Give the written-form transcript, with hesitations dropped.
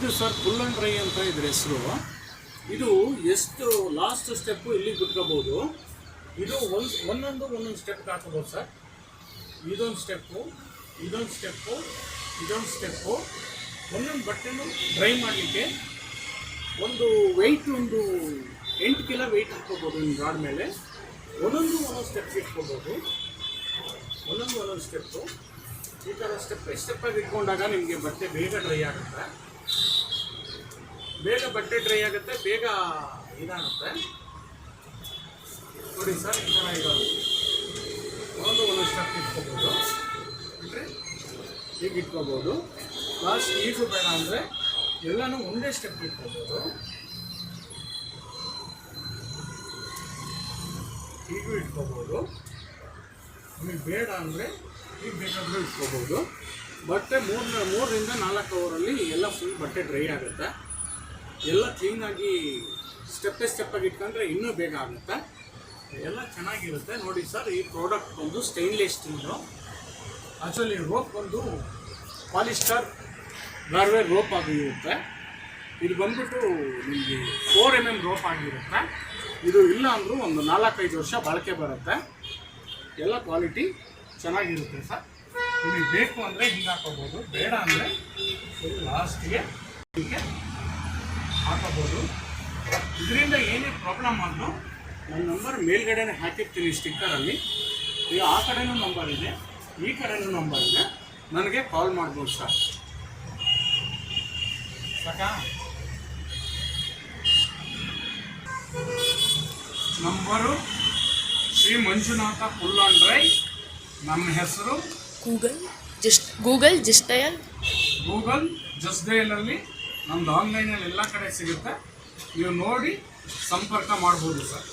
ಇದು sir full and dry ಅಂತ ಇದ್ರ ಹೆಸರು. ಇದು ಎಷ್ಟು ಲಾಸ್ಟ್ ಸ್ಟೆಪ್ಪು ಇಲ್ಲಿಗೆ ಬಿಟ್ಕೋಬೋದು. ಇದು ಒಂದೊಂದು ಸ್ಟೆಪ್ಗೆ ಹಾಕೋಬೋದು ಸರ್. ಇದೊಂದು ಸ್ಟೆಪ್ಪು, ಇದೊಂದು ಸ್ಟೆಪ್ಪು, ಇದೊಂದು ಸ್ಟೆಪ್ಪು. ಒಂದೊಂದು ಬಟ್ಟೆನೂ ಡ್ರೈ ಮಾಡಲಿಕ್ಕೆ ಒಂದು ವೆಯ್ಟ್, ಒಂದು 8 ಕಿಲೋ ವೆಯ್ಟ್ ಹಾಕ್ಕೋಬೋದು ಒಂದು ರಾಡ್ ಮೇಲೆ. ಒಂದೊಂದು ಸ್ಟೆಪ್ ಇಟ್ಕೋಬೋದು, ಒಂದೊಂದು ಸ್ಟೆಪ್ಪು. ಈ ಥರ ಸ್ಟೆಪ್ಪಾಗಿ ಇಟ್ಕೊಂಡಾಗ ನಿಮಗೆ ಬಟ್ಟೆ ಬೇಗ ಡ್ರೈ ಆಗುತ್ತೆ, ಬೇಗ ಇದಾಗುತ್ತೆ. ನೋಡಿ ಸರ್, ಈ ಥರ ಇರೋದು ಒಂದೊಂದು ಸ್ಟೆಪ್ ಇಟ್ಕೋಬೋದು. ಬಿಟ್ಟರೆ ಈಗ ಇಟ್ಕೋಬೋದು. ಲಾಸ್ಟ್ ಈಗೂ ಬೇಡ ಅಂದರೆ ಎಲ್ಲನೂ ಒಂದೇ ಸ್ಟೆಪ್ ಇಟ್ಕೋಬೋದು. ಹೀಗೂ ಇಟ್ಕೋಬೋದು. ನಿಮಗೆ ಬೇಡ ಅಂದರೆ ಈಗ ಬೇಕಾದರೂ ಇಟ್ಕೋಬೋದು. ಬಟ್ಟೆ 3ರಿಂದ 4 ಅವರಲ್ಲಿ ಎಲ್ಲ ಫುಲ್ ಬಟ್ಟೆ ಡ್ರೈ ಆಗುತ್ತೆ. ಎಲ್ಲ ಕ್ಲೀನಾಗಿ ಸ್ಟೆಪ್ಪಾಗಿ ಇಟ್ಕೊಂಡ್ರೆ ಇನ್ನೂ ಬೇಗ ಆಗುತ್ತೆ, ಎಲ್ಲ ಚೆನ್ನಾಗಿರುತ್ತೆ. ನೋಡಿ ಸರ್, ಈ ಪ್ರಾಡಕ್ಟ್ ಬಂದು ಸ್ಟೈನ್ಲೆಸ್ ಸ್ಟೀಲು. ಆ್ಯಕ್ಚುಲಿ ರೋಪ್ ಬಂದು ಪಾಲಿಸ್ಟರ್ ಗಾರ್ವೇರ್ ರೋಪ್ ಆಗಿರುತ್ತೆ. ಇದು ಬಂದ್ಬಿಟ್ಟು ನಿಮಗೆ 4 mm ರೋಪ್ ಆಗಿರುತ್ತೆ. ಇದು ಇಲ್ಲ ಅಂದರೂ ಒಂದು 4-5 ವರ್ಷ ಬಾಳಿಕೆ ಬರುತ್ತೆ. ಎಲ್ಲ ಕ್ವಾಲಿಟಿ ಚೆನ್ನಾಗಿರುತ್ತೆ ಸರ್. ನಿಮಗೆ ಬೇಕು ಅಂದರೆ ಹಿಂಗೆ ಹಾಕೋಬೋದು, ಬೇಡ ಅಂದರೆ ಲಾಸ್ಟಿಗೆ ಹೀಗೆ ಹಾಕೋಬೋದು. ಇದರಿಂದ ಏನೇ ಪ್ರಾಬ್ಲಮ್ ಆದರೂ ನನ್ನ ನಂಬರ್ ಮೇಲ್ಗಡೆನೇ ಹಾಕಿರ್ತೀನಿ ಸ್ಟಿಕ್ಕರಲ್ಲಿ. ಈಗ ಆ ಕಡೆನೂ ನಂಬರ್ ಇದೆ, ಈ ಕಡೆನೂ ನಂಬರ್ ಇದೆ, ನನಗೆ ಕಾಲ್ ಮಾಡ್ಬೋದು ಸರ್. ಸಾಕಾ? Number Shri Manjunatha full and dry. ನಮ್ಮ ಹೆಸರು ಗೂಗಲ್ ಜಸ್ಟ್ ಡಯಲಲ್ಲಿ ನಮ್ಮದು ಆನ್ಲೈನಲ್ಲಿ ಎಲ್ಲ ಕಡೆ ಸಿಗುತ್ತೆ. ನೀವು ನೋಡಿ ಸಂಪರ್ಕ ಮಾಡ್ಬೋದು ಸರ್.